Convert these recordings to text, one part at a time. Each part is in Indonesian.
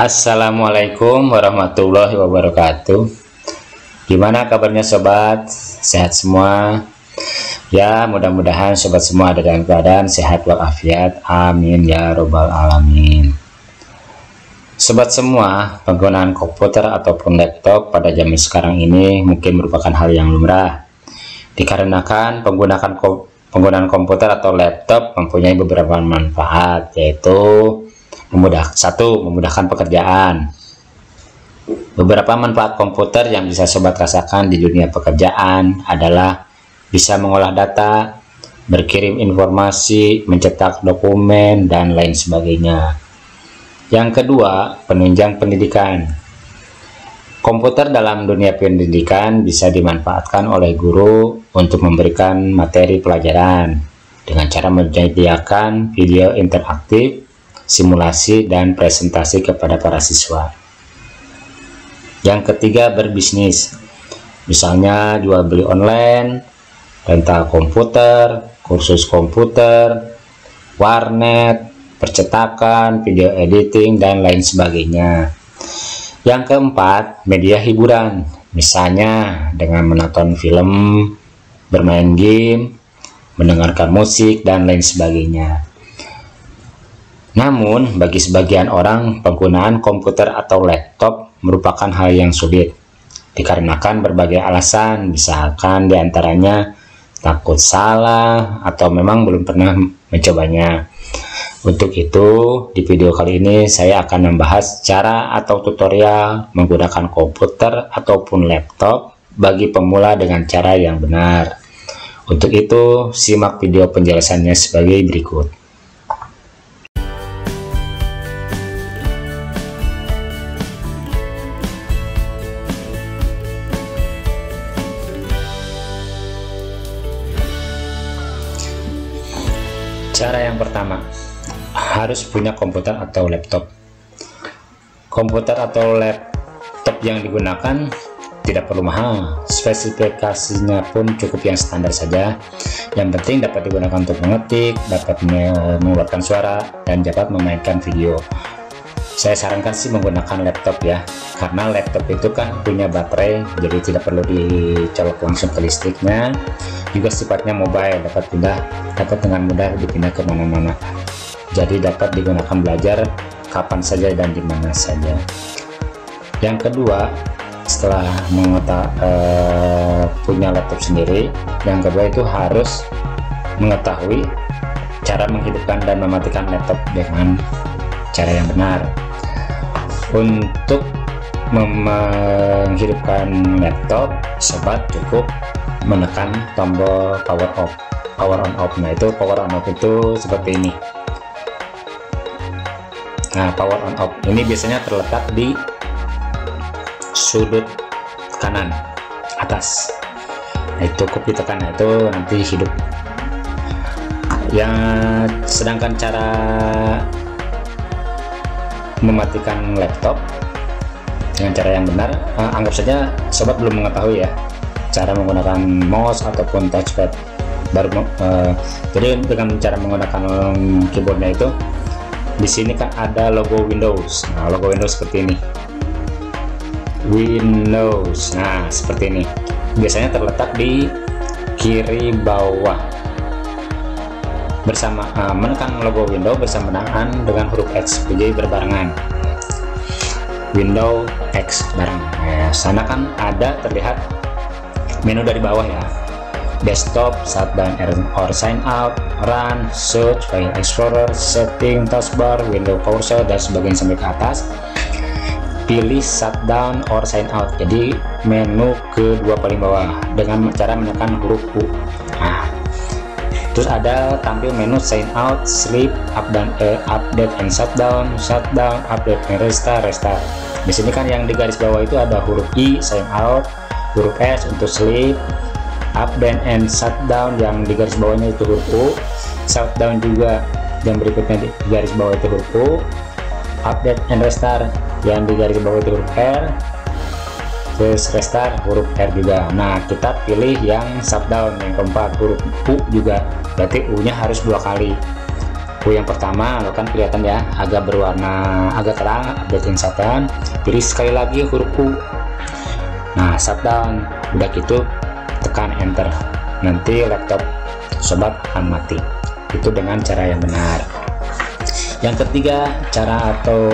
Assalamualaikum warahmatullahi wabarakatuh. Gimana kabarnya sobat? Sehat semua? Ya, mudah-mudahan sobat semua ada dalam keadaan sehat walafiat. Amin ya robbal alamin. Sobat semua, penggunaan komputer ataupun laptop pada zaman sekarang ini mungkin merupakan hal yang lumrah. Dikarenakan penggunaan komputer atau laptop mempunyai beberapa manfaat, yaitu memudahkan pekerjaan. Beberapa manfaat komputer yang bisa sobat rasakan di dunia pekerjaan adalah bisa mengolah data, berkirim informasi, mencetak dokumen, dan lain sebagainya. Yang kedua, penunjang pendidikan. Komputer dalam dunia pendidikan bisa dimanfaatkan oleh guru untuk memberikan materi pelajaran dengan cara menyediakan video interaktif, simulasi, dan presentasi kepada para siswa. Yang ketiga, berbisnis. Misalnya jual beli online, rental komputer, kursus komputer, warnet, percetakan, video editing, dan lain sebagainya. Yang keempat, media hiburan. Misalnya dengan menonton film, bermain game, mendengarkan musik, dan lain sebagainya. Namun, bagi sebagian orang, penggunaan komputer atau laptop merupakan hal yang sulit, dikarenakan berbagai alasan, misalkan diantaranya takut salah atau memang belum pernah mencobanya. Untuk itu, di video kali ini saya akan membahas cara atau tutorial menggunakan komputer ataupun laptop bagi pemula dengan cara yang benar. Untuk itu, simak video penjelasannya sebagai berikut. Cara yang pertama, harus punya komputer atau laptop. Komputer atau laptop yang digunakan tidak perlu mahal, spesifikasinya pun cukup yang standar saja. Yang penting dapat digunakan untuk mengetik, dapat mengeluarkan suara, dan dapat memainkan video. Saya sarankan sih menggunakan laptop ya, karena laptop itu kan punya baterai, jadi tidak perlu dicolok langsung ke listriknya. Juga sifatnya mobile, dapat dengan mudah dipindah ke mana-mana. Jadi dapat digunakan belajar kapan saja dan di mana saja. Yang kedua, setelah punya laptop sendiri, yang kedua itu harus mengetahui cara menghidupkan dan mematikan laptop dengan cara yang benar. Untuk menghidupkan laptop, sobat cukup menekan tombol power on off. Nah, itu power on off itu seperti ini. Nah, power on off ini biasanya terletak di sudut kanan atas. Nah, itu cukup ditekan, nah, itu nanti hidup. Sedangkan cara mematikan laptop dengan cara yang benar, anggap saja sobat belum mengetahui ya cara menggunakan mouse ataupun touchpad. Jadi dengan cara menggunakan keyboardnya itu, di sini kan ada logo Windows. Nah, logo Windows seperti ini. Windows. Nah, seperti ini. Biasanya terletak di kiri bawah. Bersama menekan logo Windows bersamaan dengan huruf X, jadi berbarengan. Windows X bareng. Nah, sana kan ada terlihat menu dari bawah ya. Desktop, shutdown or sign out, run, search, file explorer, setting, taskbar, window cursor, dan sebagainya sampai ke atas. Pilih shutdown or sign out, jadi menu kedua paling bawah dengan cara menekan huruf U. Nah, terus ada tampil menu sign out, sleep, update and shutdown, update and restart. Di sini kan yang di garis bawah itu ada huruf I sign out, huruf S untuk sleep, update and shutdown yang di garis bawahnya itu huruf U, shutdown juga yang berikutnya di garis bawah itu huruf U, update and restart yang di garis bawah itu huruf R, terus restart huruf R juga. Nah, kita pilih yang shutdown yang keempat huruf U juga, berarti U nya harus 2 kali. yang pertama kan kelihatan ya, agak berwarna agak terang, updating shutdown. Pilih sekali lagi huruf U. Nah, shutdown. Udah gitu tekan enter, nanti laptop sobat akan mati. Itu dengan cara yang benar. Yang ketiga, cara atau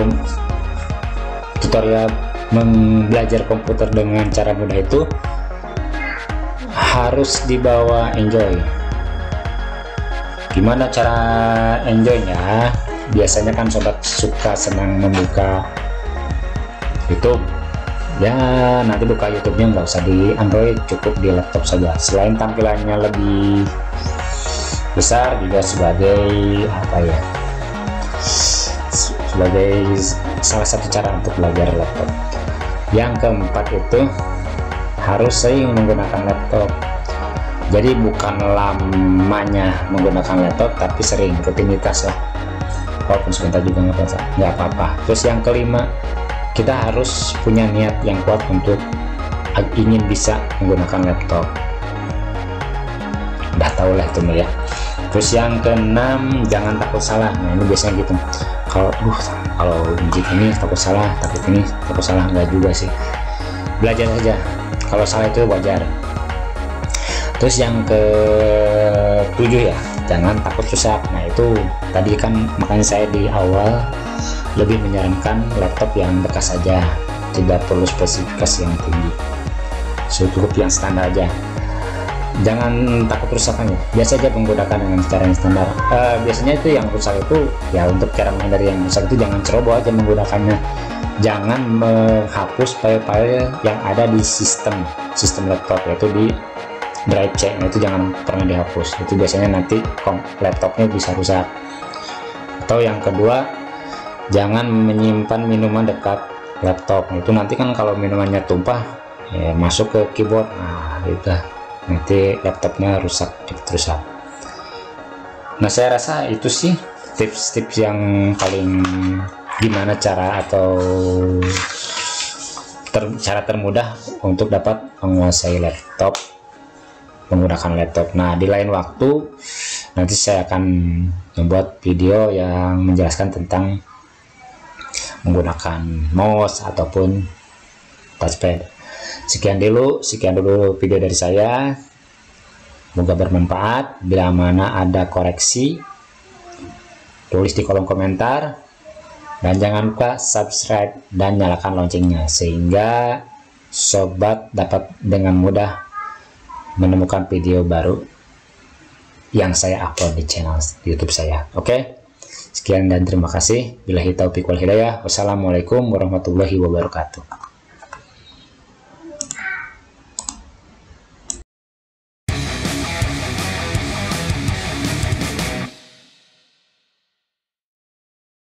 tutorial belajar komputer dengan cara mudah itu harus dibawa Enjoy. Gimana cara enjoynya? Biasanya kan sobat suka senang membuka YouTube ya, nanti buka YouTube-nya nggak usah di Android, cukup di laptop saja. Selain tampilannya lebih besar, juga sebagai apa ya, sebagai salah satu cara untuk belajar laptop. Yang keempat itu harus sering menggunakan laptop. Jadi bukan lamanya menggunakan laptop, tapi sering, rutinitas lah. Walaupun sebentar juga nggak apa-apa. Terus yang kelima, kita harus punya niat yang kuat untuk ingin bisa menggunakan laptop. Udah tau lah itu ya. Terus yang keenam, jangan takut salah. Nah, ini biasanya gitu. Kalau uji ini takut salah, nggak juga sih. Belajar saja. Kalau salah itu wajar. Terus yang ke-7 ya, jangan takut rusak. Nah, itu tadi kan makanya saya di awal lebih menyarankan laptop yang bekas saja, tidak perlu spesifikasi yang tinggi, cukup yang standar aja. Jangan takut rusakannya, biasa aja menggunakan dengan cara yang standar. Biasanya itu yang rusak itu ya, untuk cara menghindari yang rusak itu jangan ceroboh aja menggunakannya. Jangan menghapus file-file yang ada di sistem laptop, yaitu di drive C. Nah, itu jangan pernah dihapus, itu biasanya nanti laptopnya bisa rusak. Atau yang kedua, jangan menyimpan minuman dekat laptop. Nah, itu nanti kan kalau minumannya tumpah ya, masuk ke keyboard, nah itu nanti laptopnya rusak, rusak. Nah, saya rasa itu sih tips-tips yang paling gimana cara atau cara termudah untuk dapat menguasai laptop, menggunakan laptop. Nah, di lain waktu nanti saya akan membuat video yang menjelaskan tentang menggunakan mouse ataupun touchpad. Sekian dulu video dari saya. Semoga bermanfaat. Bila mana ada koreksi, tulis di kolom komentar, dan jangan lupa subscribe dan nyalakan loncengnya sehingga sobat dapat dengan mudah menemukan video baru yang saya upload di channel YouTube saya. Oke? Sekian dan terima kasih. Billahi taufiq wal hidayah. Wassalamualaikum warahmatullahi wabarakatuh.